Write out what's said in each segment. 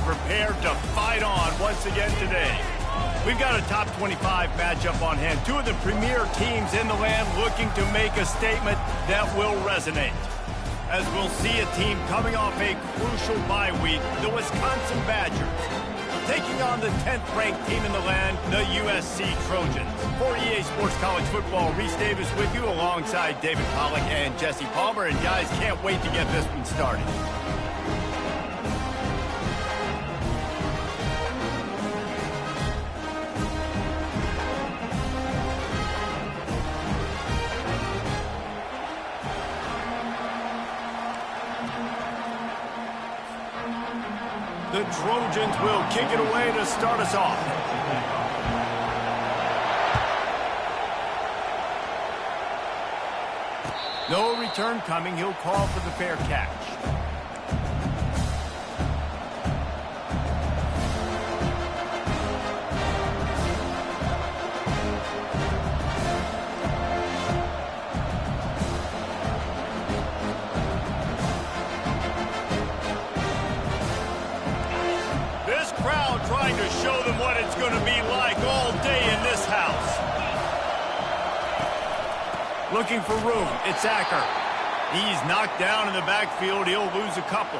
prepared to fight on once again today. We've got a top 25 matchup on hand. Two of the premier teams in the land looking to make a statement that will resonate. As we'll see a team coming off a crucial bye week, the Wisconsin Badgers, taking on the 10th-ranked team in the land, the USC Trojans. For EA Sports College Football, Reese Davis with you alongside David Pollack and Jesse Palmer. And guys, can't wait to get this one started. The Trojans will kick it away to start us off. No return coming. He'll call for the fair catch. Trying to show them what it's going to be like all day in this house. Looking for room. It's Acker. He's knocked down in the backfield. He'll lose a couple.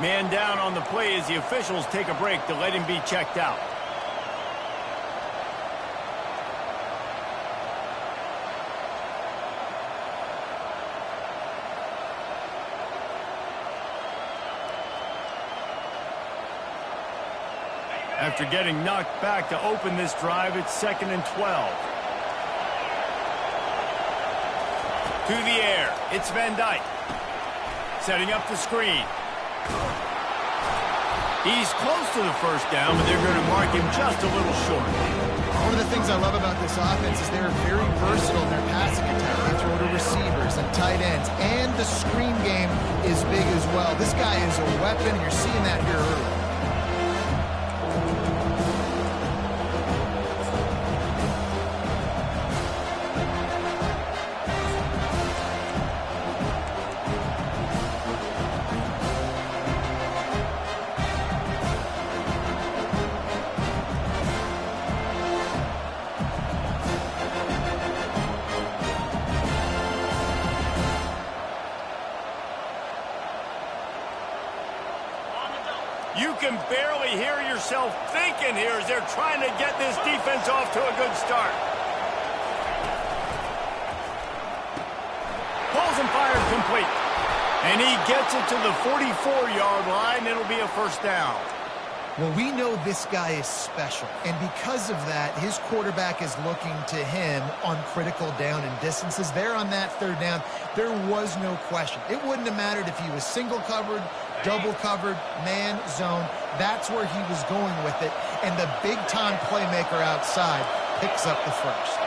Man down on the play as the officials take a break to let him be checked out. After getting knocked back to open this drive, it's 2nd and 12. To the air, it's Van Dyke. Setting up the screen. He's close to the first down, but they're going to mark him just a little short. One of the things I love about this offense is they're very versatile in their passing attack. They throw to receivers and tight ends, and the screen game is big as well. This guy is a weapon, and you're seeing that here early. You can barely hear yourself thinking here as they're trying to get this defense off to a good start. Pulls and fires complete. And he gets it to the 44-yard line. It'll be a first down. Well, we know this guy is special, and because of that, his quarterback is looking to him on critical down and distances. There on that third down, there was no question. It wouldn't have mattered if he was single covered, double covered, man, zone. That's where he was going with it, and the big-time playmaker outside picks up the first.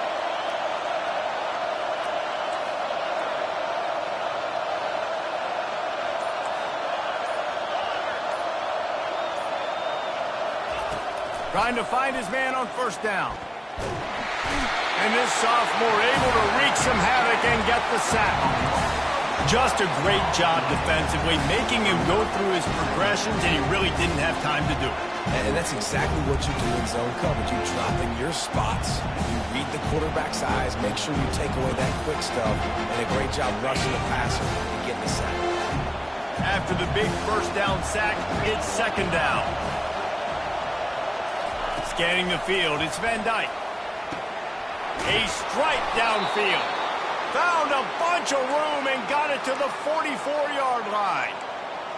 Trying to find his man on first down. And this sophomore able to wreak some havoc and get the sack. Just a great job defensively, making him go through his progressions, and he really didn't have time to do it. And that's exactly what you do in zone coverage. You drop in your spots, you read the quarterback's eyes, make sure you take away that quick stuff, and a great job rushing the passer and getting the sack. After the big first down sack, it's 2nd down. Scanning the field, it's Van Dyke. A strike downfield. Found a bunch of room and got it to the 44-yard line.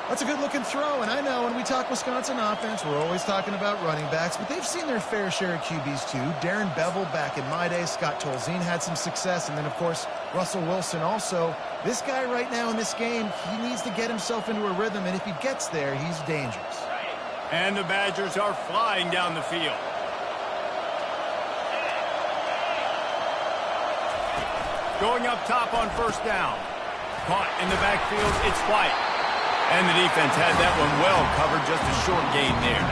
That's a good-looking throw, and I know when we talk Wisconsin offense, we're always talking about running backs, but they've seen their fair share of QBs too. Darren Bevel back in my day, Scott Tolzien had some success, and then, of course, Russell Wilson also. This guy right now in this game, he needs to get himself into a rhythm, and if he gets there, he's dangerous. And the Badgers are flying down the field. Going up top on first down. Caught in the backfield, it's White. And the defense had that one well covered, just a short gain there.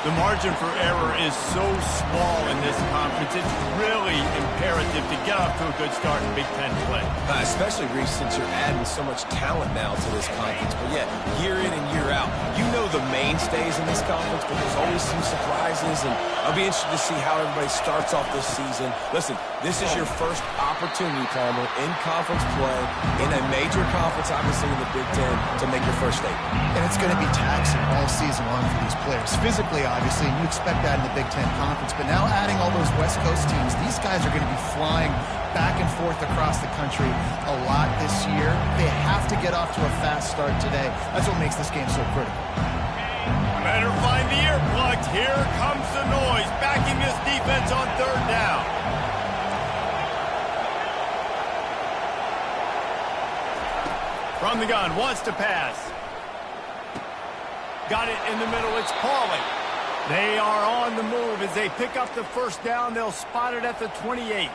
The margin for error is so small in this conference. It's really imperative to get off to a good start in Big Ten play. Especially, Reese, since you're adding so much talent now to this conference. But yeah, year in and year out, you know the mainstays in this conference, but there's always some surprises, and I'll be interested to see how everybody starts off this season. Listen, this is your first opportunity, Palmer, in conference play, in a major conference, obviously in the Big Ten, to make your first statement. And it's going to be taxing all season long for these players. Physically, obviously, and you expect that in the Big Ten Conference. But now adding all those West Coast teams, these guys are going to be flying back and forth across the country a lot this year. They have to get off to a fast start today. That's what makes this game so critical. Better find the earplugs. Here comes the noise, backing this defense on third down. From the gun, wants to pass. Got it in the middle, it's Pauly. They are on the move as they pick up the first down. They'll spot it at the 28.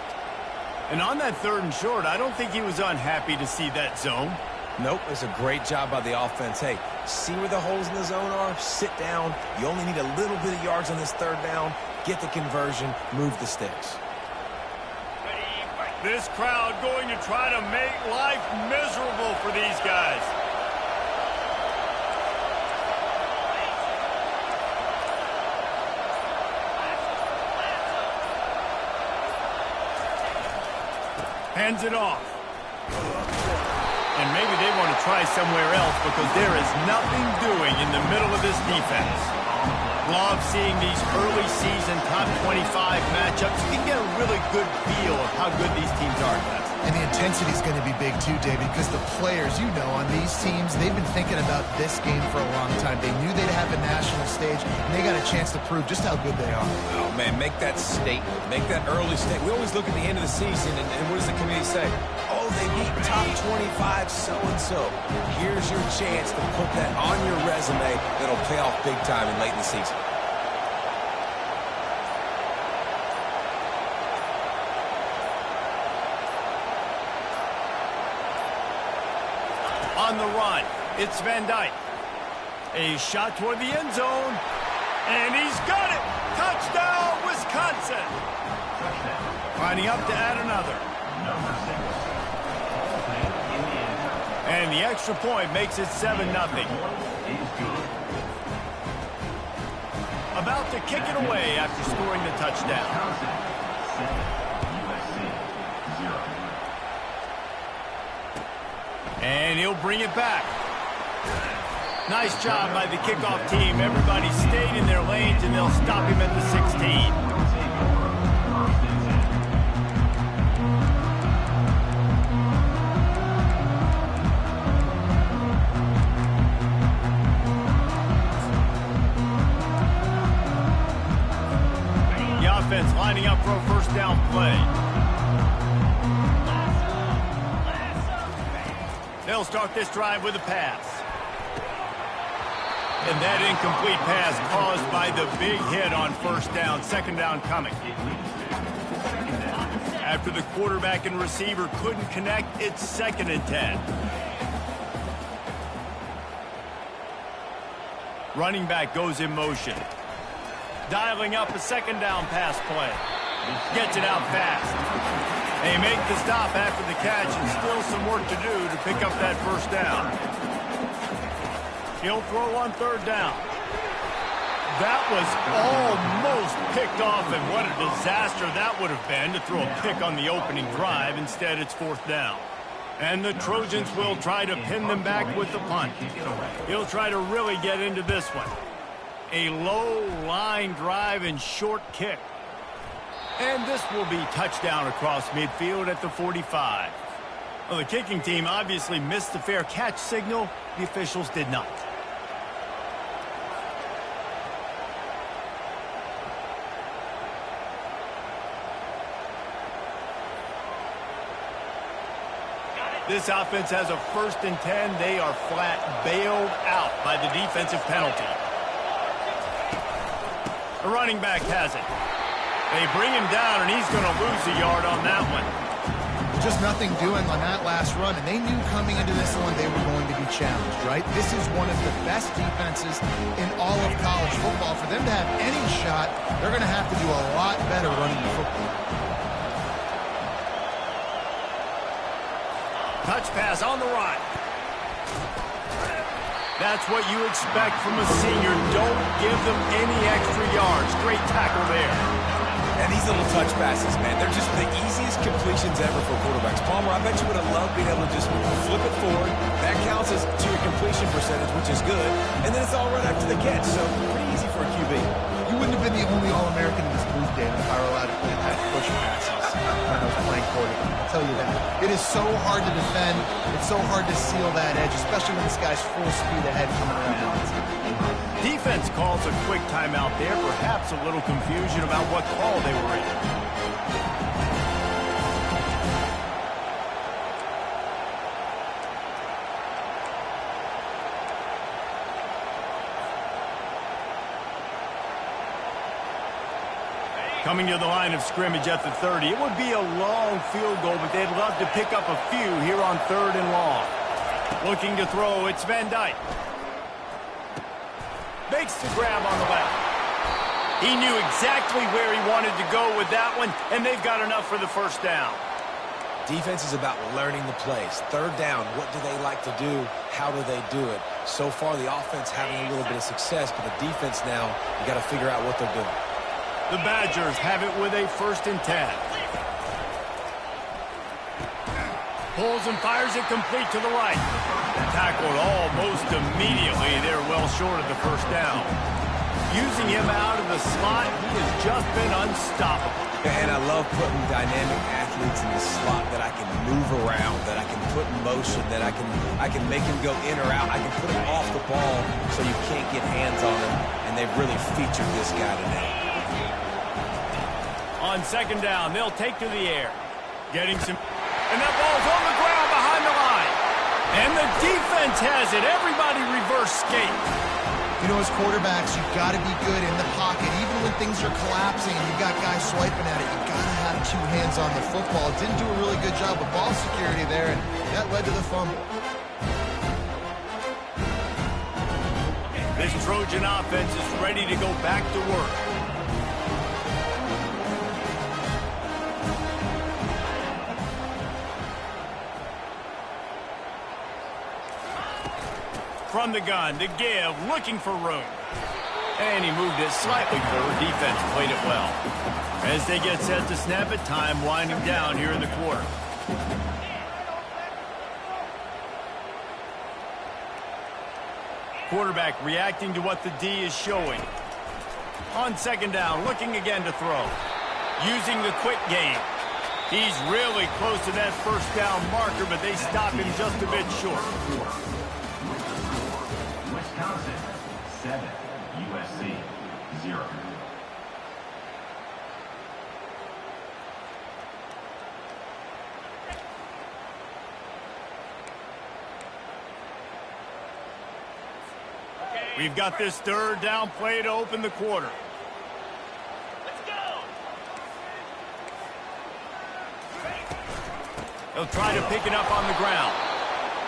And on that third and short, I don't think he was unhappy to see that zone. Nope, it's a great job by the offense. Hey, see where the holes in the zone are? Sit down. You only need a little bit of yards on this third down. Get the conversion, move the sticks. This crowd going to try to make life miserable for these guys. Hands it off. And maybe they want to try somewhere else because there is nothing doing in the middle of this defense. Love seeing these early season top 25 matchups. You can get a really good feel of how good these teams are, guys. And the intensity is going to be big too, David, because the players, you know, on these teams, they've been thinking about this game for a long time. They knew they'd have a national stage, and they got a chance to prove just how good they are. Oh, man, make that statement. Make that early statement. We always look at the end of the season, and what does the committee say? Oh, they beat top 25 so-and-so. Here's your chance to put that on your resume that'll pay off big time and late in the season. On the run, it's Van Dyke. A shot toward the end zone, and he's got it! Touchdown, Wisconsin! Lining up to add another. And the extra point makes it 7-0. About to kick it away after scoring the touchdown. And he'll bring it back. Nice job by the kickoff team. Everybody stayed in their lanes, and they'll stop him at the 16. The offense lining up for a first down play. They'll start this drive with a pass. And that incomplete pass caused by the big hit on first down. Second down coming. After the quarterback and receiver couldn't connect, it's 2nd and 10. Running back goes in motion. Dialing up a second down pass play. Gets it out fast. They make the stop after the catch, and still some work to do to pick up that first down. He'll throw on third down. That was almost picked off, and what a disaster that would have been to throw a pick on the opening drive. Instead, it's 4th down. And the Trojans will try to pin them back with the punt. He'll try to really get into this one. A low line drive and short kick. And this will be touchdown across midfield at the 45. Well, the kicking team obviously missed the fair catch signal. The officials did not. This offense has a 1st and 10. They are flat bailed out by the defensive penalty. The running back has it. They bring him down, and he's going to lose a yard on that one. Just nothing doing on that last run, and they knew coming into this one they were going to be challenged, right? This is one of the best defenses in all of college football for them to have any shot, they're going to have to do a lot better running the football. Touch pass on the right. That's what you expect from a senior. Don't give them any extra yards. Great tackle there. And these little touch passes, man, they're just the easiest completions ever for quarterbacks. Palmer, I bet you would have loved being able to just flip it forward. That counts as to your completion percentage, which is good. And then it's all right after the catch, so pretty easy for a QB. You wouldn't have been the only All-American in this booth, Dan, if I were allowed to play that push passes when I was playing quarterback. I'll tell you that. It is so hard to defend. It's so hard to seal that edge, especially when this guy's full speed ahead coming around. Defense calls a quick timeout there. Perhaps a little confusion about what call they were in. Coming to the line of scrimmage at the 30. It would be a long field goal, but they'd love to pick up a few here on 3rd and long. Looking to throw, it's Van Dyke. Makes the grab on the left. He knew exactly where he wanted to go with that one, and they've got enough for the first down. Defense is about learning the plays. 3rd down, what do they like to do? How do they do it? So far, the offense having a little bit of success, but the defense now, you got to figure out what they're doing. The Badgers have it with a 1st and 10. Pulls and fires it complete to the right. Tackled almost immediately. They're well short of the first down. Using him out of the slot, he has just been unstoppable. And I love putting dynamic athletes in the slot that I can move around, that I can put in motion, that I can make him go in or out. I can put him off the ball so you can't get hands on him, and they've really featured this guy today. On 2nd down, they'll take to the air. Getting some... And that ball's on the ground behind the line. And the defense has it. Everybody reverse skate. You know, as quarterbacks, you've got to be good in the pocket. Even when things are collapsing and you've got guys swiping at it, you've got to have 2 hands on the football. Didn't do a really good job of ball security there, and that led to the fumble. This Trojan offense is ready to go back to work. From the gun to give, looking for room. And he moved it slightly forward. Defense played it well. As they get set to snap it, time winding down here in the quarter. Quarterback reacting to what the D is showing. On 2nd down, looking again to throw. Using the quick game. He's really close to that first down marker, but they stop him just a bit short. Wisconsin 7, USC 0. We've got this 3rd down play to open the quarter. Let's go. They'll try to pick it up on the ground.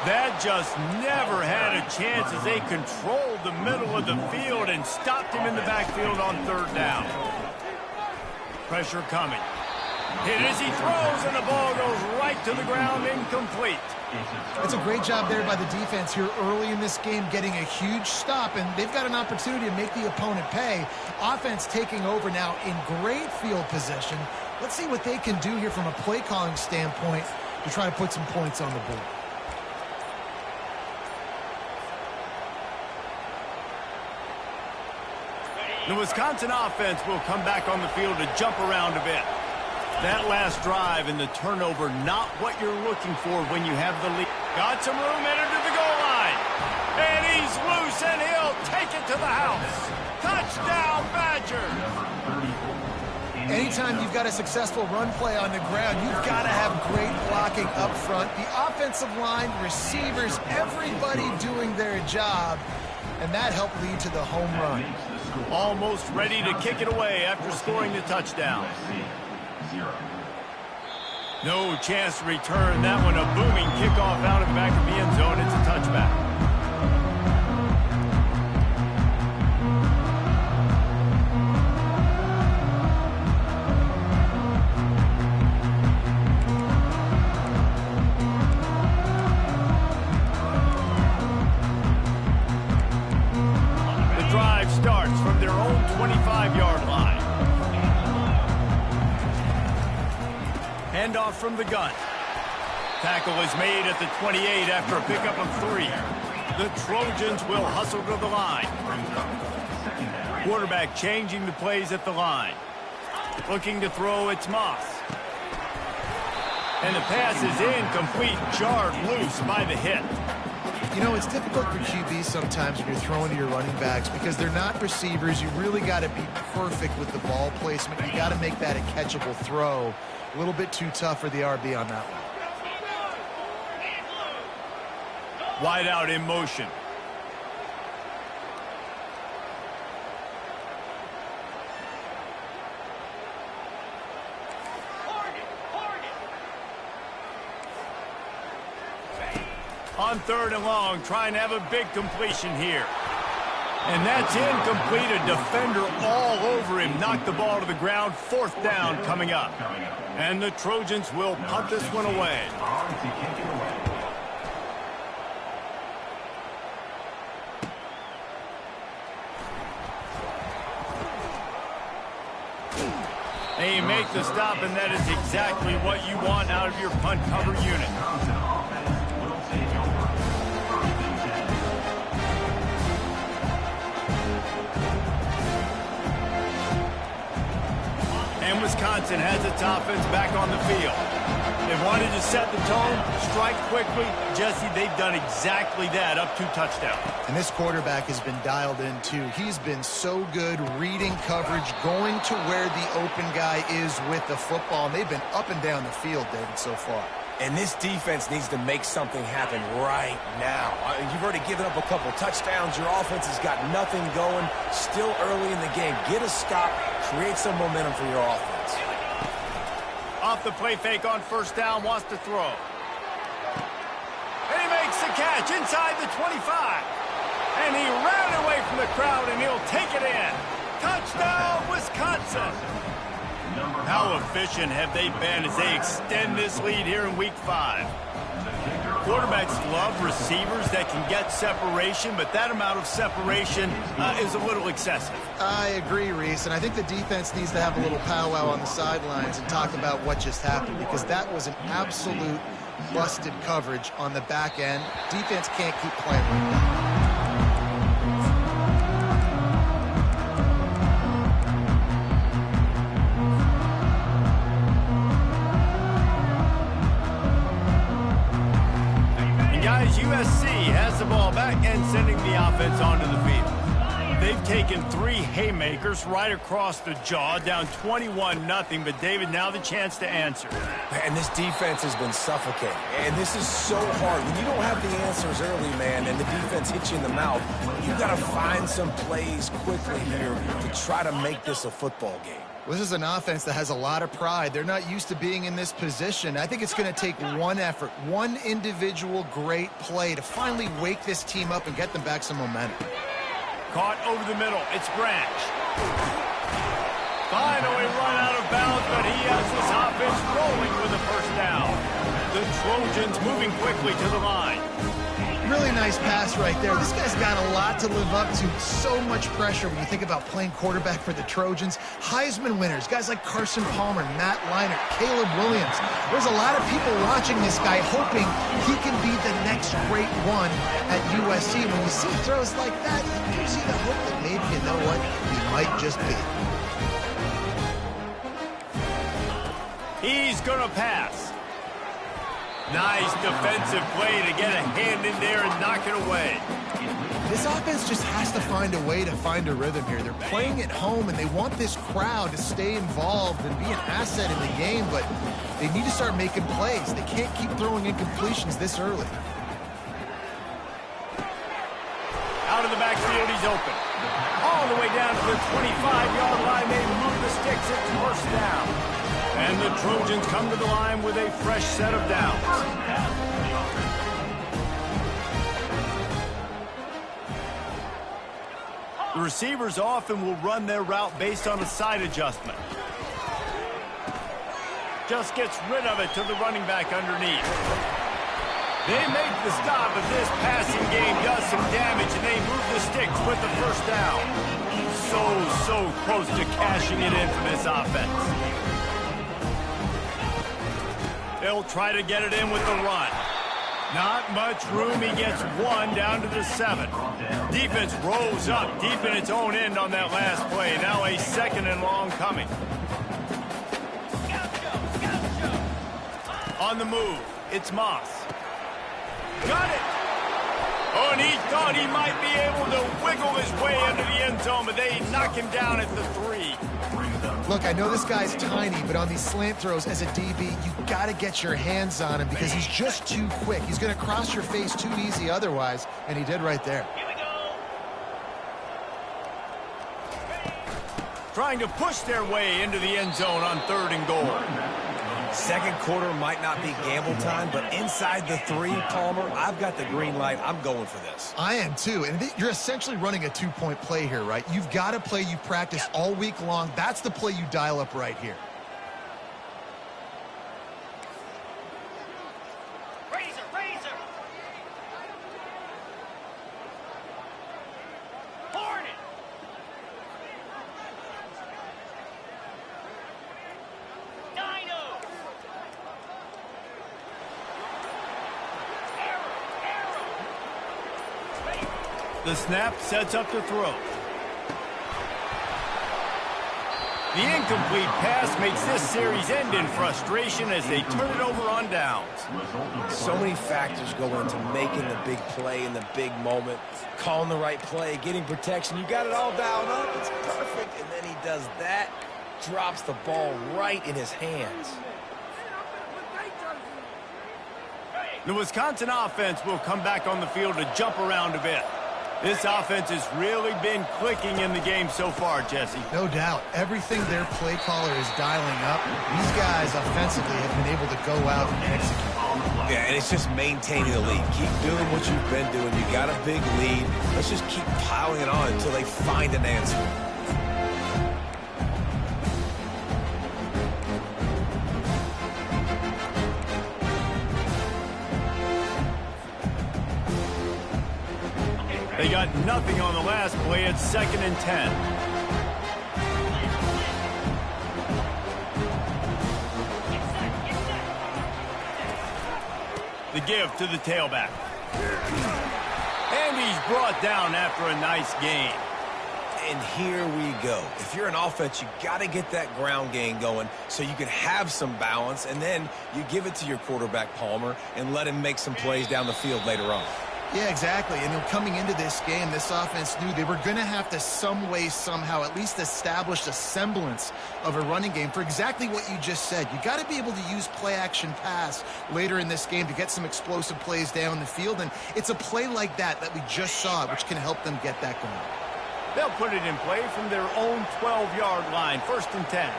That just never had a chance as they controlled the middle of the field and stopped him in the backfield on 3rd down. Pressure coming. Hit as he throws, and the ball goes right to the ground, incomplete. It's a great job there by the defense here early in this game, getting a huge stop, and they've got an opportunity to make the opponent pay. Offense taking over now in great field position. Let's see what they can do here from a play calling standpoint to try to put some points on the board. The Wisconsin offense will come back on the field to jump around a bit. That last drive and the turnover, not what you're looking for when you have the lead. Got some room, entered to the goal line. And he's loose, and he'll take it to the house. Touchdown, Badgers. Anytime you've got a successful run play on the ground, you've got to have great blocking up front. The offensive line, receivers, everybody doing their job. And that helped lead to the home run. Almost ready to kick it away after scoring the touchdown. No chance to return that one. A booming kickoff out of the back of the end zone. It's a touchback. Handoff from the gun. Tackle is made at the 28 after a pickup of 3. The Trojans will hustle to the line. Quarterback changing the plays at the line. Looking to throw, it's Moss. And the pass is incomplete, jarred loose by the hit. You know, it's difficult for QBs sometimes when you're throwing to your running backs because they're not receivers. You really got to be perfect with the ball placement. You got to make that a catchable throw. A little bit too tough for the RB on that one. Wide out in motion. On 3rd and long, trying to have a big completion here. And that's incomplete. A defender all over him. Knocked the ball to the ground. 4th down coming up. And the Trojans will punt this one away. And you make the stop, and that is exactly what you want out of your punt cover unit. And Wisconsin has its offense back on the field. They wanted to set the tone, strike quickly. Jesse, they've done exactly that, up 2 touchdowns. And this quarterback has been dialed in, too. He's been so good reading coverage, going to where the open guy is with the football. And they've been up and down the field, David, so far. And this defense needs to make something happen right now. You've already given up a couple touchdowns. Your offense has got nothing going. Still early in the game. Get a stop. Create some momentum for your offense. Off the play fake on 1st down. Wants to throw. And he makes the catch inside the 25. And he ran away from the crowd, and he'll take it in. Touchdown, Wisconsin. How efficient have they been as they extend this lead here in Week 5? Quarterbacks love receivers that can get separation, but that amount of separation is a little excessive. I agree, Reese, and I think the defense needs to have a little powwow on the sidelines and talk about what just happened, because that was an absolute busted coverage on the back end. Defense can't keep playing like that. USC has the ball back and sending the offense onto the field. They've taken 3 haymakers right across the jaw, down 21-0, but David, now the chance to answer. And this defense has been suffocating. And this is so hard. When you don't have the answers early, man, and the defense hits you in the mouth, you've got to find some plays quickly here to try to make this a football game. Well, this is an offense that has a lot of pride. They're not used to being in this position. I think it's going to take one effort, one individual great play to finally wake this team up and get them back some momentum. Caught over the middle. It's Branch. Finally run out of bounds, but he has this offense rolling with a 1st down. The Trojans moving quickly to the line. Really nice pass right there. This guy's got a lot to live up to. So much pressure when you think about playing quarterback for the Trojans. Heisman winners, guys like Carson Palmer, Matt Leinart, Caleb Williams. There's a lot of people watching this guy hoping he can be the next great one at USC. When you see throws like that, you see the hope that maybe, you know what, he might just be. He's going to pass. Nice defensive play to get a hand in there and knock it away. This offense just has to find a way to find a rhythm here. They're playing at home, and they want this crowd to stay involved and be an asset in the game, but they need to start making plays. They can't keep throwing incompletions this early. Out of the backfield, he's open. All the way down to the 25-yard line. They move the sticks. It's 1st down. And the Trojans come to the line with a fresh set of downs. The receivers often will run their route based on a side adjustment. Just gets rid of it to the running back underneath. They make the stop, but this passing game does some damage, and they move the sticks with the 1st down. So close to cashing it in for this offense. They'll try to get it in with the run. Not much room. He gets one down to the 7. Defense rolls up deep in its own end on that last play. Now a 2nd and long coming. On the move, it's Moss. Got it! Oh, and he thought he might be able to wiggle his way into the end zone, but they knock him down at the 3. Look, I know this guy's tiny, but on these slant throws as a DB, you got to get your hands on him because he's just too quick. He's going to cross your face too easy otherwise, and he did right there. Here we go. Trying to push their way into the end zone on 3rd and goal. Second quarter might not be gamble time, but inside the 3, Palmer, I've got the green light. I'm going for this. I am too, and you're essentially running a 2-point play here, right? You've got a play you practice all week long. That's the play you dial up right here. Razor. Hornet. Dino. The snap sets up the throw. The incomplete pass makes this series end in frustration as they turn it over on downs. So many factors go into making the big play in the big moment, calling the right play, getting protection. You got it all dialed up. It's perfect. And then he does that, drops the ball right in his hands. The Wisconsin offense will come back on the field to jump around a bit. This offense has really been clicking in the game so far, Jesse. No doubt. Everything their play caller is dialing up, these guys offensively have been able to go out and execute. Yeah, and it's just maintaining the lead. Keep doing what you've been doing. You got a big lead. Let's just keep piling it on until they find an answer. They got nothing on the last play. It's 2nd and 10. The give to the tailback. And he's brought down after a nice gain. And here we go. If you're an offense, you got to get that ground game going so you can have some balance, and then you give it to your quarterback, Palmer, and let him make some plays down the field later on. Yeah, exactly. And then coming into this game, this offense knew they were going to have to some way, somehow, at least establish a semblance of a running game for exactly what you just said. You got to be able to use play-action pass later in this game to get some explosive plays down the field. And it's a play like that we just saw, which can help them get that going. They'll put it in play from their own 12-yard line, 1st and 10.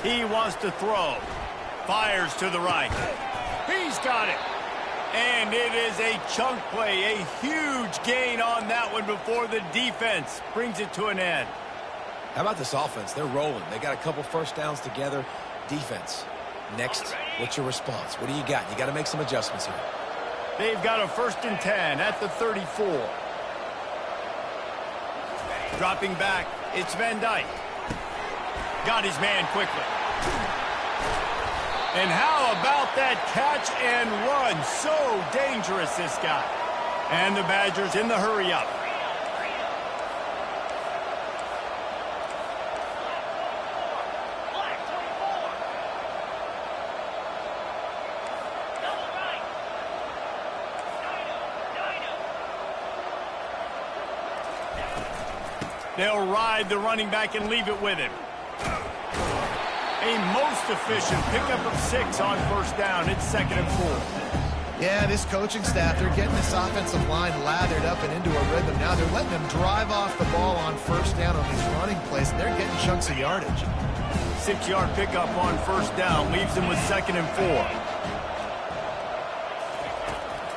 He wants to throw. Fires to the right. He's got it. And it is a chunk play, a huge gain on that one before the defense brings it to an end. How about this offense? They're rolling. They got a couple first downs together. Defense. Next, what's your response? What do you got? You got to make some adjustments here. They've got a 1st and 10 at the 34. Dropping back, it's Van Dyke. Got his man quickly. And how about that catch and run? So dangerous, this guy. And the Badgers in the hurry up. They'll ride the running back and leave it with him. A most efficient pickup of 6 on 1st down. It's 2nd and 4. Yeah, this coaching staff, they're getting this offensive line lathered up and into a rhythm. Now they're letting them drive off the ball on 1st down on these running plays, and they're getting chunks of yardage. 6-yard pickup on 1st down leaves them with 2nd and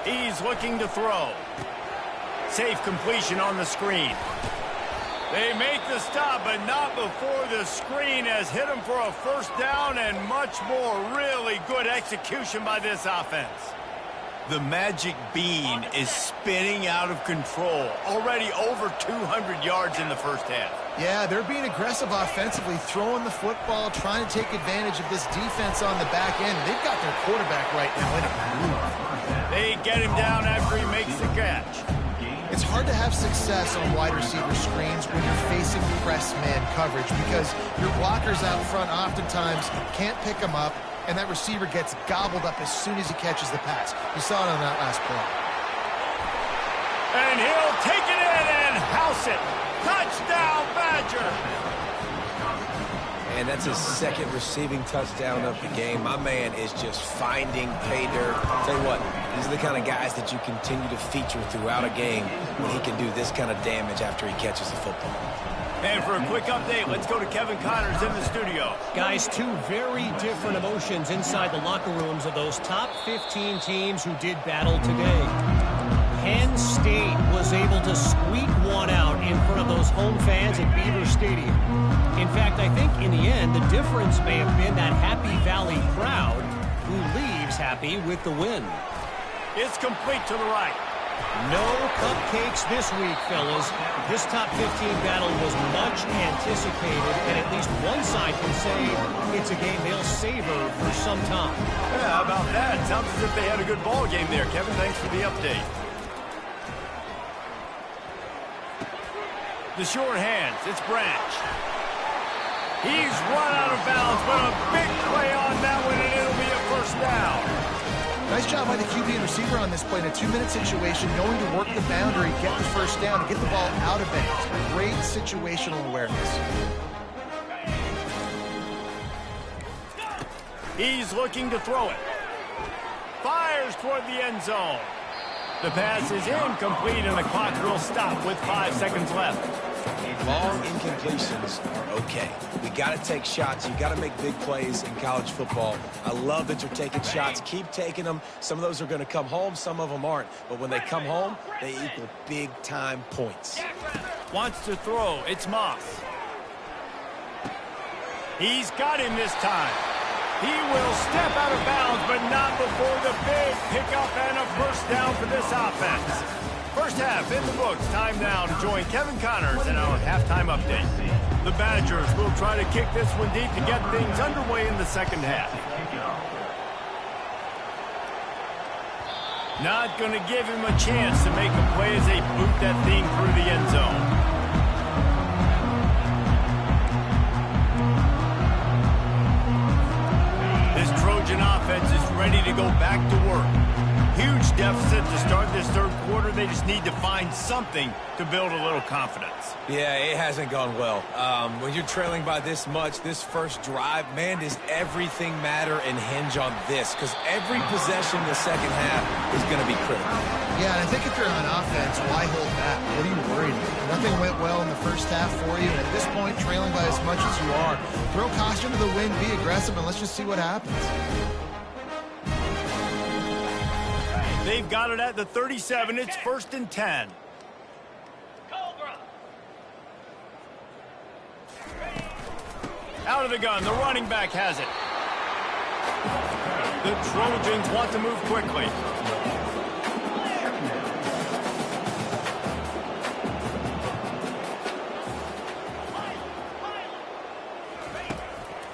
4. He's looking to throw. Safe completion on the screen. They make the stop, but not before the screen has hit them for a 1st down and much more. Really good execution by this offense. The magic bean is spinning out of control. Already over 200 yards in the first half. Yeah, they're being aggressive offensively, throwing the football, trying to take advantage of this defense on the back end. They've got their quarterback right now in a groove. They get him down after he makes the catch. It's hard to have success on wide receiver screens when you're facing press man coverage because your blockers out front oftentimes can't pick them up, and that receiver gets gobbled up as soon as he catches the pass. You saw it on that last play. And he'll take it in and house it. Touchdown, Badger! And that's his second receiving touchdown of the game. My man is just finding pay dirt. Tell you what, these are the kind of guys that you continue to feature throughout a game when he can do this kind of damage after he catches the football. And for a quick update, let's go to Kevin Connors in the studio. Guys, two very different emotions inside the locker rooms of those top 15 teams who did battle today. Penn State was able to squeak one out in front of those home fans at Beaver Stadium. In fact, I think in the end, the difference may have been that Happy Valley crowd who leaves happy with the win. It's complete to the right. No cupcakes this week, fellas. This top 15 battle was much anticipated, and at least one side can say it's a game they'll savor for some time. Yeah, how about that? Sounds as if they had a good ball game there. Kevin, thanks for the update. The short hands, it's Branch. He's run out of bounds, but a big play on that one, and it'll be a first down. Nice job by the QB and receiver on this play in a 2-minute situation, knowing to work the boundary, get the first down, and get the ball out of bounds. Great situational awareness. He's looking to throw it. Fires toward the end zone. The pass is incomplete, and the clock will stop with 5 seconds left. Long incompletions are okay. We got to take shots. You got to make big plays in college football. I love that you're taking shots. Keep taking them. Some of those are going to come home. Some of them aren't. But when they come home, they equal big-time points. Wants to throw. It's Moss. He's got him this time. He will step out of bounds, but not before the big pickup and a first down for this offense. First half in the books. Time now to join Kevin Connors in our halftime update. The Badgers will try to kick this one deep to get things underway in the second half. Not going to give him a chance to make a play as they boot that thing through the end zone. Trojan offense is ready to go back to work. Huge deficit to start this third quarter. They just need to find something to build a little confidence. Yeah, it hasn't gone well. When you're trailing by this much, this first drive, man, does everything matter and hinge on this? Because every possession in the second half is going to be critical. Yeah, and I think if you're on offense, why hold back? What are you worried about? Nothing went well in the first half for you, and at this point, trailing by as much as you are, throw caution to the wind, be aggressive, and let's just see what happens. They've got it at the 37. It's 1st and 10. Out of the gun. The running back has it. The Trojans want to move quickly.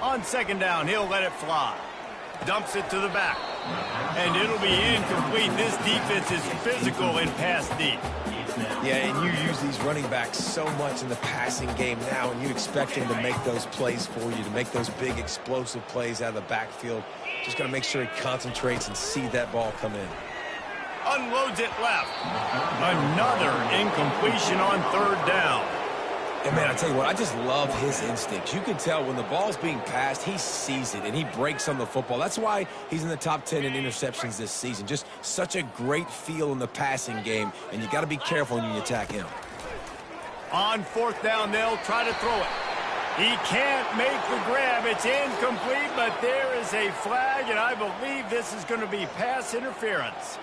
On second down, he'll let it fly. Dumps it to the back. And it'll be incomplete. This defense is physical in pass deep. Yeah, and you use these running backs so much in the passing game now, and you expect them to make those plays for you, to make those big explosive plays out of the backfield. Just got to make sure he concentrates and see that ball come in. Unloads it left. Another incompletion on third down. And, man, I tell you what, I just love his instincts. You can tell when the ball's being passed, he sees it, and he breaks on the football. That's why he's in the top 10 in interceptions this season. Just such a great feel in the passing game, and you got to be careful when you attack him. On fourth down, they'll try to throw it. He can't make the grab. It's incomplete, but there is a flag, and I believe this is going to be pass interference.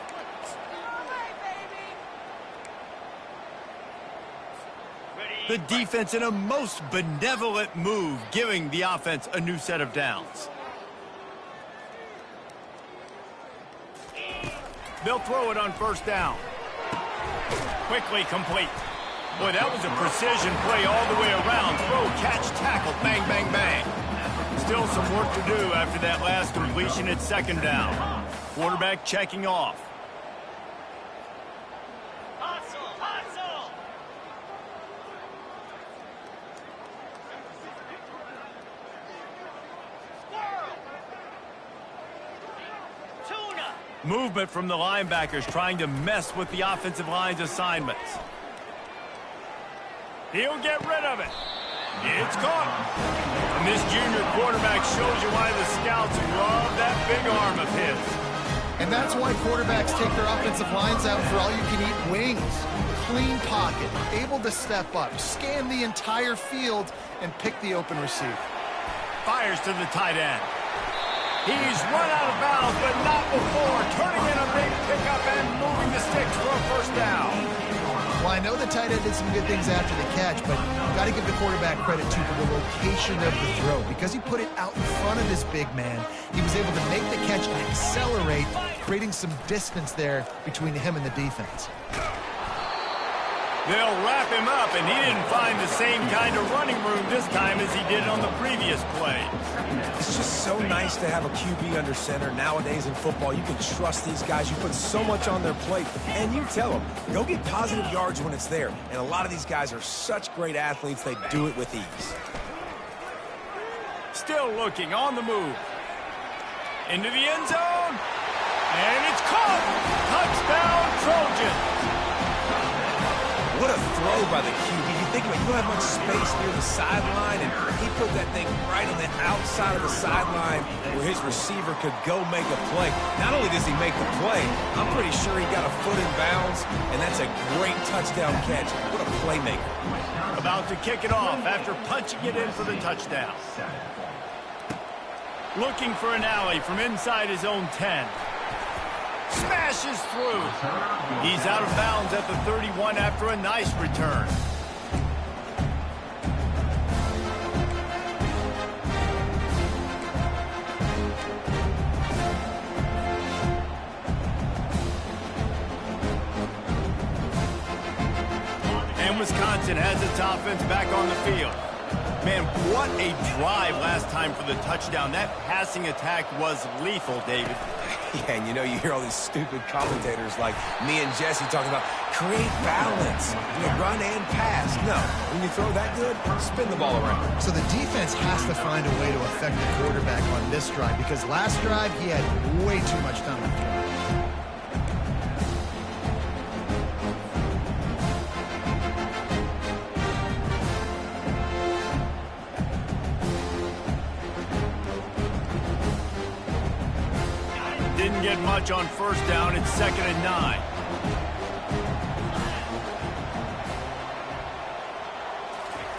The defense in a most benevolent move, giving the offense a new set of downs. They'll throw it on first down. Quickly complete. Boy, that was a precision play all the way around. Throw, catch, tackle, bang, bang, bang. Still some work to do after that last completion at second down. Quarterback checking off. Movement from the linebackers trying to mess with the offensive line's assignments. He'll get rid of it. It's caught. And this junior quarterback shows you why the scouts love that big arm of his. And that's why quarterbacks take their offensive lines out for all-you-can-eat wings. Clean pocket, able to step up, scan the entire field, and pick the open receiver. Fires to the tight end. He's run out of bounds, but not before. Turning in a big pickup and moving the sticks for a first down. Well, I know the tight end did some good things after the catch, but you've got to give the quarterback credit, too, for the location of the throw. Because he put it out in front of his big man, he was able to make the catch and accelerate, creating some distance there between him and the defense. They'll wrap him up, and he didn't find the same kind of running room this time as he did on the previous play. It's just so nice to have a QB under center. Nowadays in football, you can trust these guys. You put so much on their plate, and you tell them, go get positive yards when it's there. And a lot of these guys are such great athletes, they do it with ease. Still looking on the move. Into the end zone. And it's caught. Touchdown, Trojans. What a throw by the QB. You think about it, you don't have much space near the sideline, and he put that thing right on the outside of the sideline where his receiver could go make a play. Not only does he make the play, I'm pretty sure he got a foot in bounds, and that's a great touchdown catch. What a playmaker. About to kick it off after punching it in for the touchdown. Looking for an alley from inside his own 10. Smashes through. He's out of bounds at the 31 after a nice return. And Wisconsin has its offense back on the field. Man, what a drive last time for the touchdown. That passing attack was lethal, David. Yeah, and you hear all these stupid commentators like me and Jesse talking about create balance, run and pass. No, when you throw that good, spin the ball around. So the defense has to find a way to affect the quarterback on this drive, because last drive he had way too much time to throw. Didn't get much on first down. It's 2nd and 9.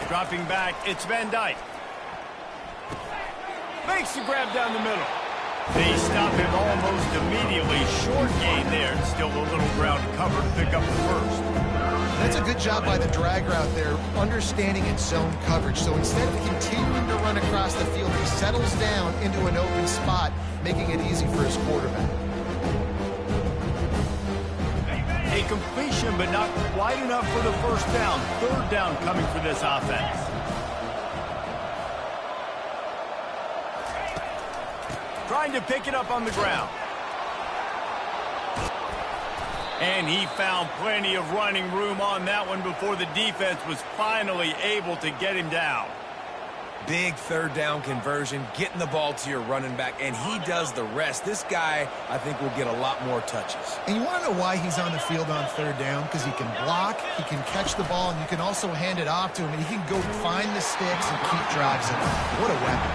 Dropping back, it's Van Dyke. Makes the grab down the middle. They stop him almost immediately. Short gain there. Still a little ground cover to pick up the first. That's a good job by the drag route there, understanding its zone coverage. So instead of continuing to run across the field, he settles down into an open spot, making it easy for his quarterback. A completion, but not quite enough for the first down. 3rd down coming for this offense. Trying to pick it up on the ground. And he found plenty of running room on that one before the defense was finally able to get him down. Big 3rd down conversion, getting the ball to your running back, and he does the rest. This guy, I think, will get a lot more touches. And you want to know why he's on the field on 3rd down? Because he can block, he can catch the ball, and you can also hand it off to him, and he can go find the sticks and keep drives alive. What a weapon.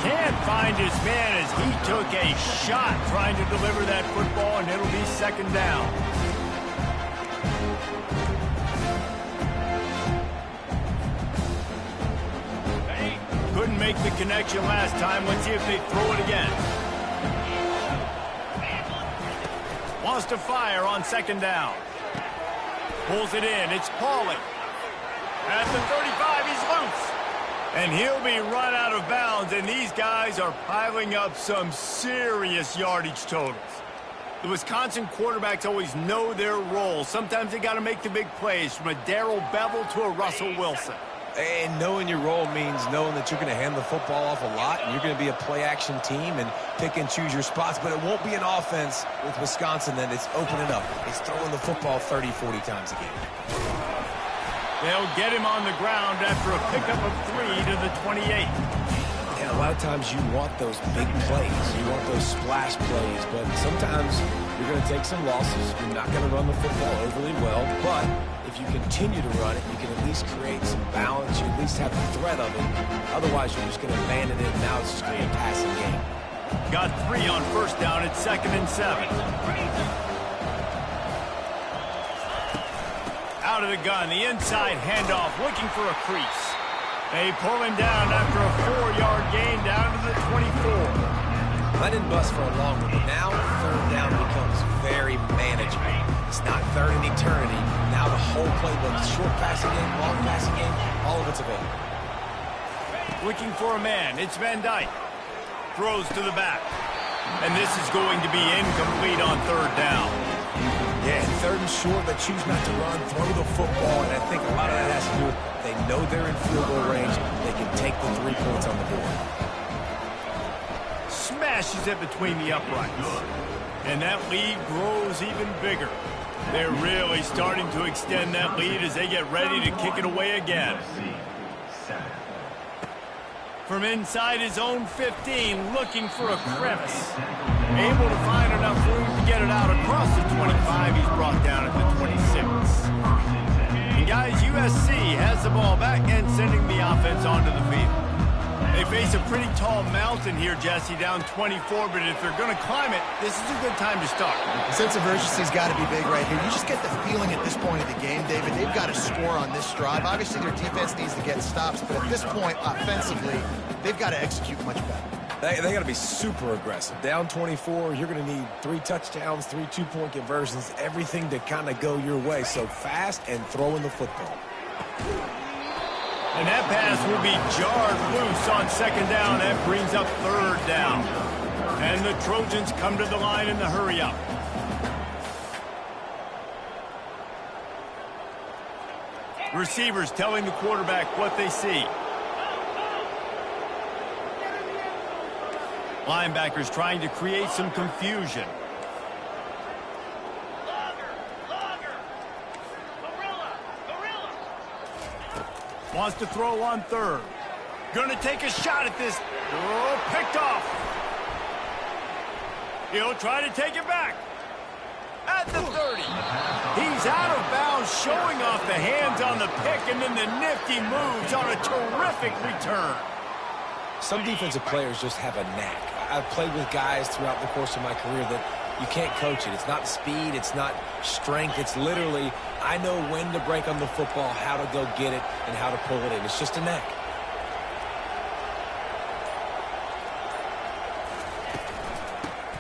Can't find his man as he took a shot trying to deliver that football, and it'll be 2nd down. Couldn't make the connection last time. Let's see if they throw it again. Wants to fire on 2nd down. Pulls it in. It's Pauly. At the 35, he's loose. And he'll be run out of bounds, and these guys are piling up some serious yardage totals. The Wisconsin quarterbacks always know their role. Sometimes they got to make the big plays, from a Darrell Bevel to a Russell Wilson. And knowing your role means knowing that you're going to hand the football off a lot, and you're going to be a play-action team and pick and choose your spots. But it won't be an offense with Wisconsin that it's opening up. It's throwing the football 30, 40 times a game. They'll get him on the ground after a pickup of 3 to the 28. And a lot of times you want those big plays. You want those splash plays. But sometimes you're going to take some losses. You're not going to run the football overly well. But if you continue to run it, you can at least create some balance. You at least have the threat of it. Otherwise, you're just going to abandon it. Now it's just going to be a passing game. Got 3 on first down at 2nd and 7. Out of the gun, the inside handoff, looking for a crease. They pull him down after a 4-yard gain down to the 24. I didn't bust for a long one, but now third down becomes very manageable. It's not third in eternity. Now the whole playbook, short passing game, long passing game, all of it's available. Looking for a man, it's Van Dyke. Throws to the back. And this is going to be incomplete on third down. Yeah, and third and short, they choose not to run, throw the football, and I think a lot of that has to do with they know they're in field goal range. They can take the 3 points on the board. Smashes it between the uprights. And that lead grows even bigger. They're really starting to extend that lead as they get ready to kick it away again. From inside his own 15, looking for a crevice. Able to find enough room to get it out across the 25. He's brought down at the 26. And guys, USC has the ball back and sending the offense onto the field. They face a pretty tall mountain here, Jesse, down 24, but if they're going to climb it, this is a good time to start. The sense of urgency's got to be big right here. You just get the feeling at this point of the game, David, they've got to score on this drive. Obviously, their defense needs to get stops, but at this point, offensively, they've got to execute much better. They got to be super aggressive. Down 24, you're going to need 3 touchdowns, 3 two-point conversions, everything to kind of go your way. So fast and throwing the football. And that pass will be jarred loose on 2nd down. That brings up 3rd down. And the Trojans come to the line in the hurry-up. Receivers telling the quarterback what they see. Linebackers trying to create some confusion. Wants to throw on 3rd. Gonna take a shot at this. Oh, picked off. He'll try to take it back. At the 30. He's out of bounds, showing off the hands on the pick, and then the nifty moves on a terrific return. Some defensive players just have a knack. I've played with guys throughout the course of my career that you can't coach it. It's not speed. It's not strength. It's literally, I know when to break on the football, how to go get it, and how to pull it in. It's just a knack.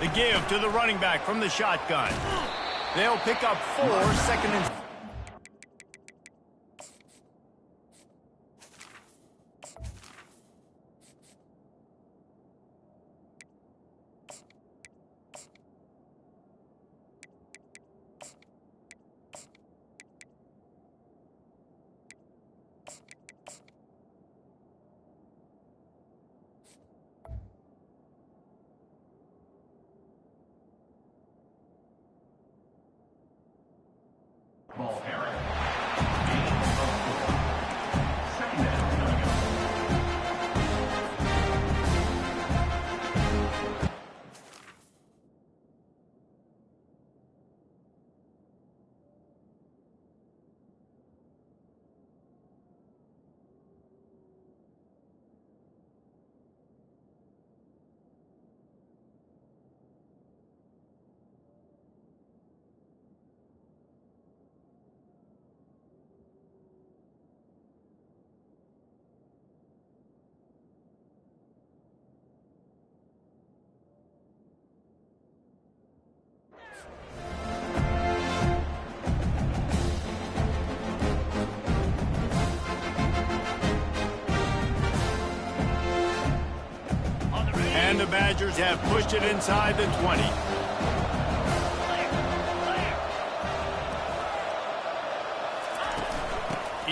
The give to the running back from the shotgun. They'll pick up 4, 2nd and... Ball carrier. And the Badgers have pushed it inside the 20.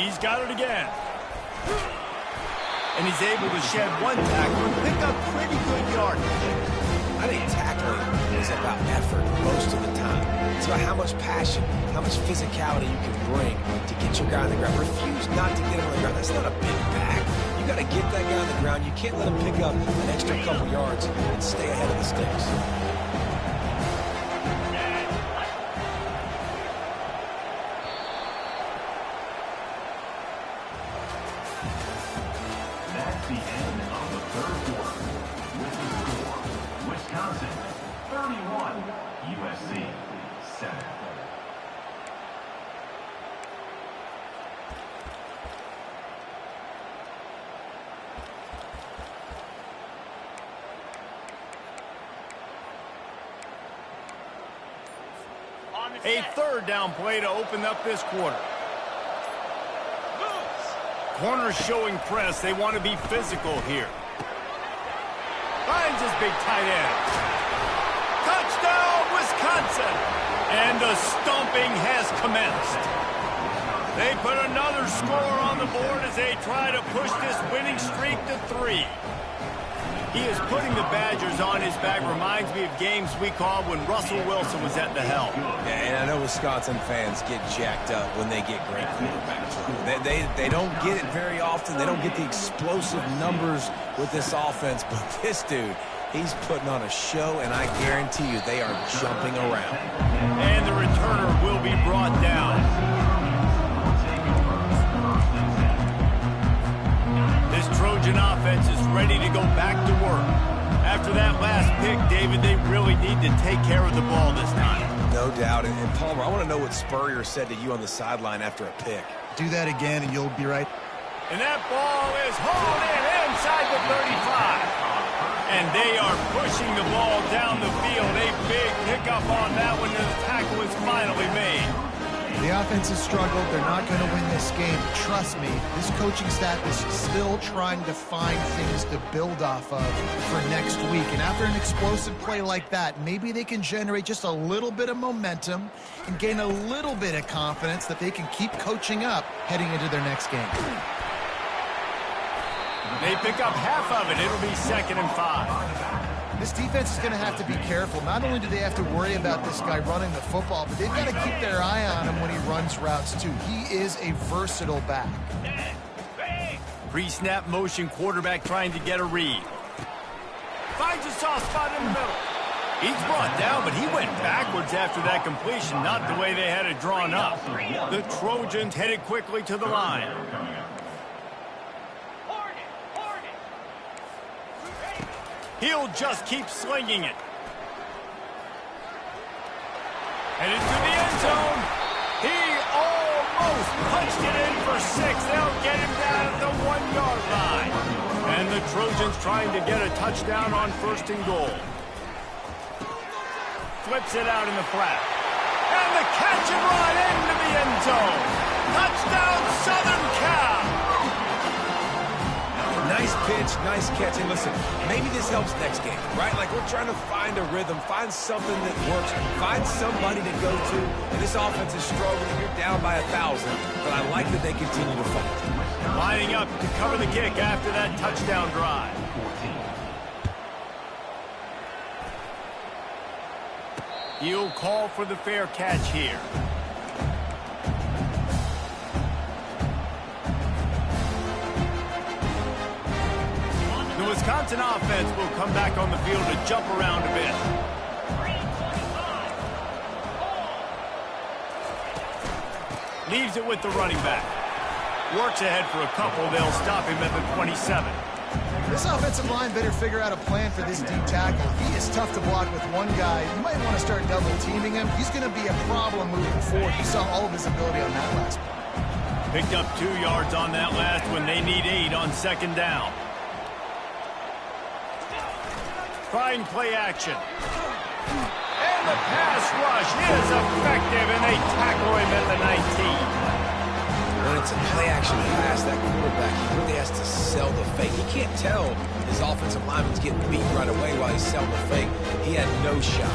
He's got it again. And he's able to shed one tackle and pick up pretty good yardage. I think tackling is about effort most of the time. It's about how much passion, how much physicality you can bring to get your guy on the ground. Refuse not to get him on the ground. That's not a big back. You got to get that guy on the ground. You can't let him pick up an extra couple yards and stay ahead of the sticks. That's the end of the third quarter. With the score, Wisconsin 31, USC 7. A third down play to open up this quarter. Corners showing press. They want to be physical here. Finds his big tight end. Touchdown, Wisconsin! And the stomping has commenced. They put another score on the board as they try to push this winning streak to 3. He is putting the Badgers on his back. Reminds me of games we called when Russell Wilson was at the helm. Yeah, and I know Wisconsin fans get jacked up when they get great quarterback play. They don't get it very often. They don't get the explosive numbers with this offense. But this dude, he's putting on a show, and I guarantee you they are jumping around. And the returner will be brought down. This Trojan offense is ready to go back to work. After that last pick, David, they really need to take care of the ball this time. No doubt. And Palmer, I want to know what Spurrier said to you on the sideline after a pick. Do that again, and you'll be right. And that ball is hauled in inside the 35. And they are pushing the ball down the field. A big pickup on that one, and the tackle is finally made. The offense has struggled. They're not going to win this game. Trust me, this coaching staff is still trying to find things to build off of for next week. And after an explosive play like that, maybe they can generate just a little bit of momentum and gain a little bit of confidence that they can keep coaching up heading into their next game. They pick up half of it. It'll be 2nd and 5. This defense is going to have to be careful. Not only do they have to worry about this guy running the football, but they've got to keep their eye on him when he runs routes, too. He is a versatile back. Pre-snap motion quarterback trying to get a read. Finds a soft spot in the middle. He's brought down, but he went backwards after that completion, not the way they had it drawn up. The Trojans headed quickly to the line. He'll just keep slinging it. And into the end zone. He almost punched it in for 6. They'll get him down at the 1-yard line. And the Trojans trying to get a touchdown on 1st and goal. Flips it out in the flat. And the catch and run into the end zone. Touchdown, Southern Cal. Nice pitch, nice catch. And listen, maybe this helps next game, right? Like we're trying to find a rhythm, find something that works, find somebody to go to. And this offense is struggling. You're down by 1,000, but I like that they continue to fight. Lining up to cover the kick after that touchdown drive. He'll call for the fair catch here. The Wisconsin offense will come back on the field to jump around a bit. Leaves it with the running back. Works ahead for a couple. They'll stop him at the 27. This offensive line better figure out a plan for this D tackle. He is tough to block with one guy. You might want to start double teaming him. He's going to be a problem moving forward. You saw all of his ability on that last play. Picked up 2 yards on that last one. They need 8 on 2nd down. Trying play action. And the pass rush is effective, and they tackle him at the 19. When it's a play-action pass, that quarterback, he really has to sell the fake. He can't tell his offensive lineman's getting beat right away while he's selling the fake. He had no shot.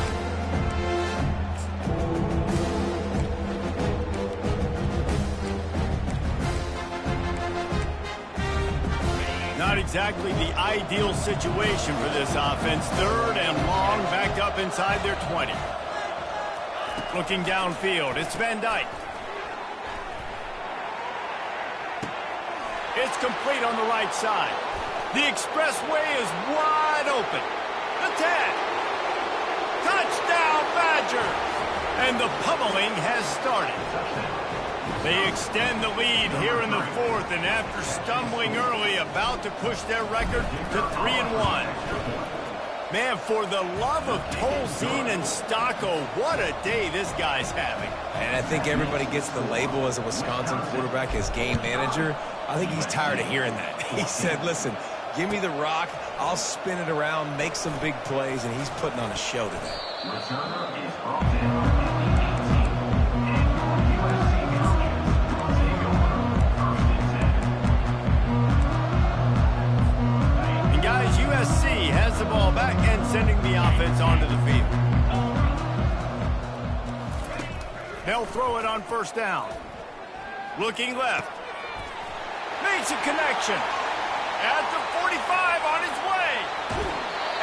exactly the ideal situation for this offense. Third and long, backed up inside their 20. Looking downfield, it's Van Dyke. It's complete on the right side. The expressway is wide open. The 10. Touchdown, Badgers! And the pummeling has started. They extend the lead here in the fourth, and after stumbling early, about to push their record to 3-1. Man, for the love of Tolzien and Stocco, what a day this guy's having. And I think everybody gets the label as a Wisconsin quarterback as game manager. I think he's tired of hearing that. He said, listen, give me the rock, I'll spin it around, make some big plays, and he's putting on a show today. Returner is brought down at the 18. And USC Trojans will take over 1st and 10. And guys, USC has the ball back and sending the offense onto the field. They'll throw it on first down. Looking left. Makes a connection. At the 45 on his way.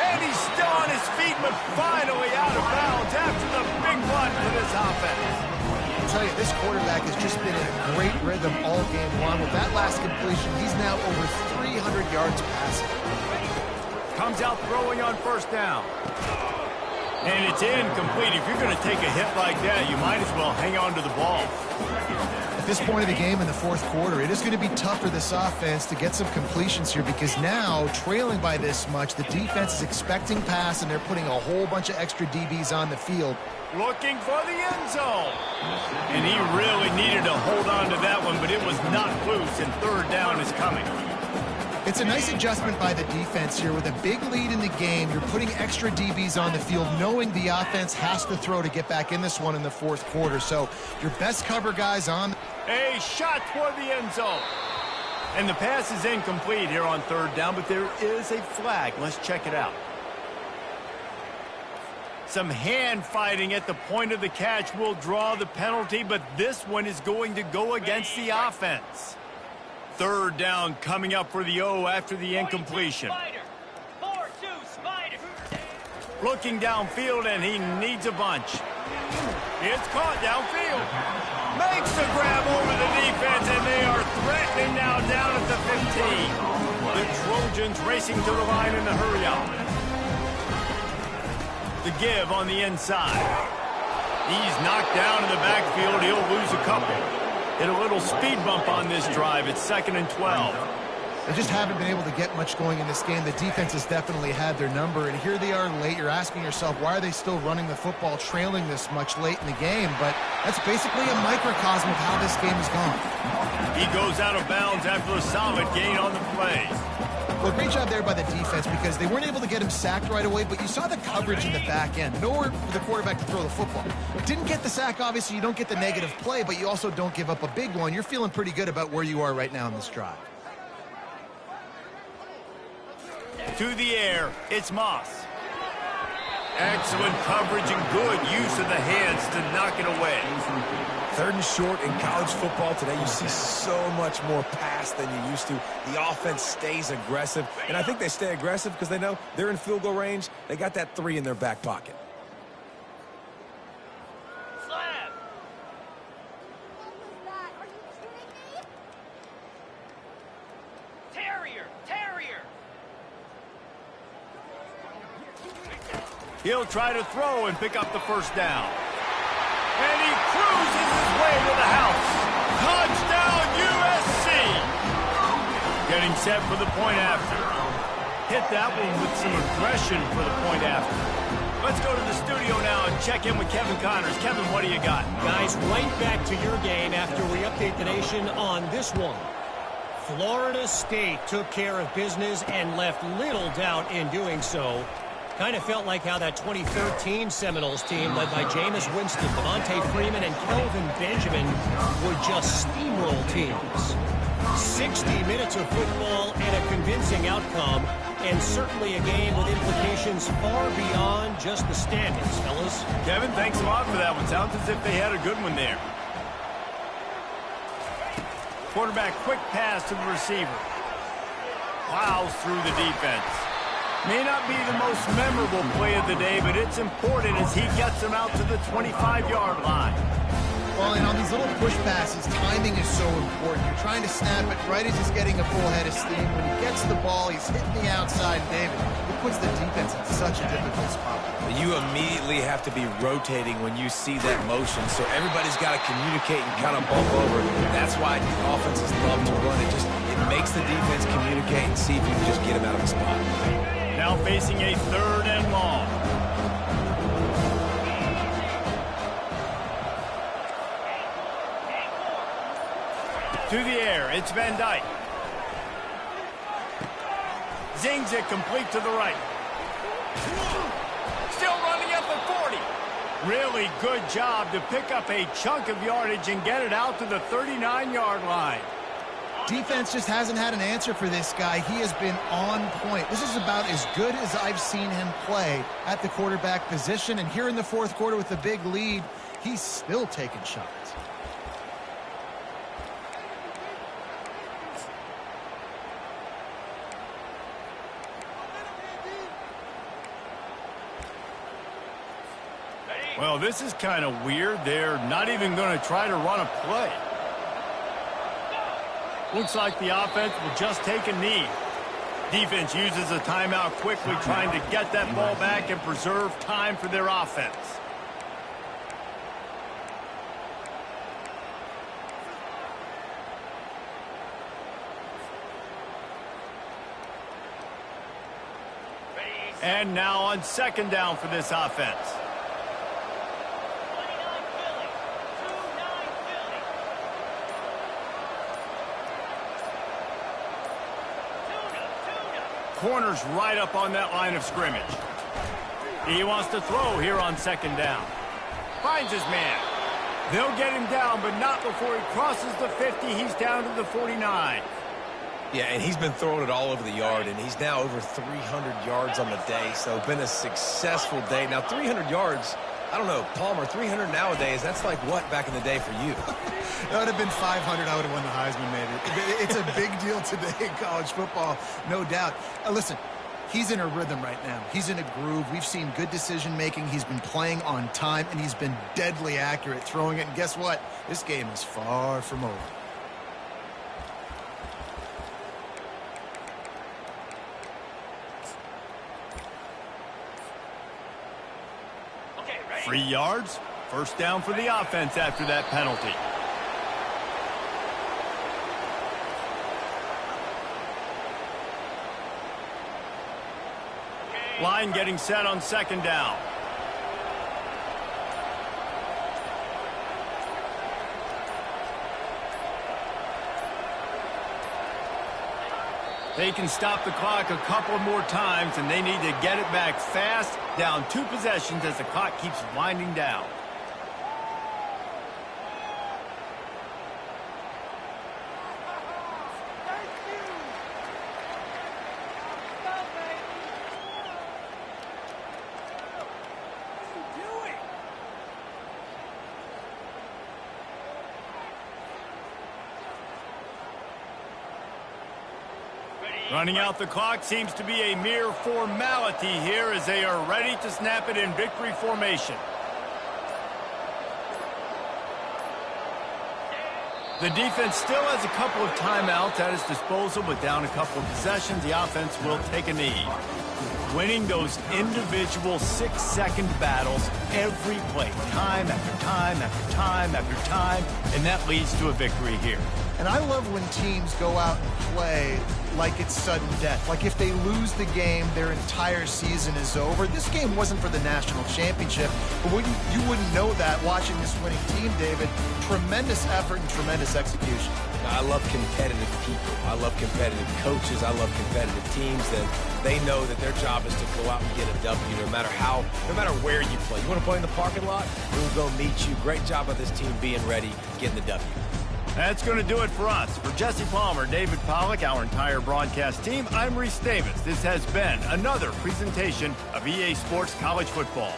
And he's still on his feet, but finally out of bounds after the big run for this offense. I'll tell you, this quarterback has just been in a great rhythm all game long. With that last completion, he's now over 300 yards passing. Comes out throwing on first down. And it's incomplete. If you're going to take a hit like that, you might as well hang on to the ball. At this point of the game in the fourth quarter, it is going to be tough for this offense to get some completions here because now, trailing by this much, the defense is expecting pass, and they're putting a whole bunch of extra DBs on the field. Looking for the end zone. And he really needed to hold on to that one, but it was not loose, and third down is coming. It's a nice adjustment by the defense here. With a big lead in the game, you're putting extra DBs on the field, knowing the offense has to throw to get back in this one in the fourth quarter. So your best cover guys on. A shot toward the end zone. And the pass is incomplete here on third down, but there is a flag. Let's check it out. Some hand fighting at the point of the catch will draw the penalty, but this one is going to go against the offense. Third down coming up for the O after the incompletion. 4-2 Spider. Looking downfield, and he needs a bunch. It's caught downfield. Makes the grab over the defense, and they are threatening now down at the 15. The Trojans racing to the line in the hurry up. The give on the inside. He's knocked down in the backfield. He'll lose a couple. Hit a little speed bump on this drive. It's 2nd and 12. They just haven't been able to get much going in this game. The defense has definitely had their number, and here they are late. You're asking yourself, why are they still running the football trailing this much late in the game? But that's basically a microcosm of how this game has gone. He goes out of bounds after a solid gain on the play. Well, great job there by the defense because they weren't able to get him sacked right away, but you saw the coverage in the back end. Nowhere for the quarterback to throw the football. Didn't get the sack, obviously. You don't get the negative play, but you also don't give up a big one. You're feeling pretty good about where you are right now in this drive. To the air, it's Moss. Excellent coverage and good use of the hands to knock it away. 3rd and short in college football today, you see so much more pass than you used to. The offense stays aggressive, and I think they stay aggressive because they know they're in field goal range. They got that 3 in their back pocket. Slab. Terrier. He'll try to throw and pick up the first down. And he cruises his way to the house. Touchdown, USC! Getting set for the point after. Hit that one with some aggression for the point after. Let's go to the studio now and check in with Kevin Connors. Kevin, what do you got? Guys, right back to your game after we update the nation on this one. Florida State took care of business and left little doubt in doing so. Kind of felt like how that 2013 Seminoles team led by Jameis Winston, Devontae Freeman, and Kelvin Benjamin would just steamroll teams. 60 minutes of football and a convincing outcome, and certainly a game with implications far beyond just the standings, fellas. Kevin, thanks a lot for that one. Sounds as if they had a good one there. Quarterback quick pass to the receiver. plows through the defense. May not be the most memorable play of the day, but it's important as he gets them out to the 25-yard line. Well, and on these little push passes, timing is so important. You're trying to snap it right as he's getting a full head of steam. When he gets the ball, he's hitting the outside, David. It puts the defense in such a difficult spot. You immediately have to be rotating when you see that motion, so everybody's got to communicate and kind of bump over. That's why offenses love to run it. It makes the defense communicate and see if you can just get him out of the spot. Now facing a 3rd and long. To the air, it's Van Dyke. Zings it complete to the right. Still running at the 40. Really good job to pick up a chunk of yardage and get it out to the 39-yard line. Defense just hasn't had an answer for this guy. He has been on point. This is about as good as I've seen him play at the quarterback position. And here in the 4th quarter with the big lead, he's still taking shots. Well, this is kind of weird. They're not even going to try to run a play. Looks like the offense will just take a knee. Defense uses a timeout quickly, trying to get that ball back and preserve time for their offense. And now on 2nd down for this offense. Corner's right up on that line of scrimmage. He wants to throw here on 2nd down. Finds his man. They'll get him down, but not before he crosses the 50. He's down to the 49. Yeah, and he's been throwing it all over the yard, and he's now over 300 yards on the day, so been a successful day. Now, 300 yards, I don't know, Palmer, 300 nowadays, that's like what back in the day for you? That would have been 500. I would have won the Heisman, maybe. It's a big deal today in college football, no doubt. Listen, he's in a rhythm right now. He's in a groove. We've seen good decision-making. He's been playing on time, and he's been deadly accurate throwing it. And guess what? This game is far from over. Okay, 3 yards. 1st down for the offense after that penalty. Line getting set on 2nd down. They can stop the clock a couple more times, and they need to get it back fast, down 2 possessions as the clock keeps winding down. Running out the clock seems to be a mere formality here as they are ready to snap it in victory formation. The defense still has a couple of timeouts at its disposal, but down a couple of possessions, the offense will take a knee. Winning those individual 6-second battles every play, time after time after time after time, and that leads to a victory here. And I love when teams go out and play like it's sudden death. Like if they lose the game, their entire season is over. This game wasn't for the national championship, but you wouldn't know that watching this winning team, David. Tremendous effort and tremendous execution. I love competitive people. I love competitive coaches. I love competitive teams that they know that their job is to go out and get a W no matter where you play. You want to play in the parking lot? We'll go meet you. Great job of this team being ready, getting the W. That's going to do it for us. For Jesse Palmer, David Pollack, our entire broadcast team, I'm Reese Davis. This has been another presentation of EA Sports College Football.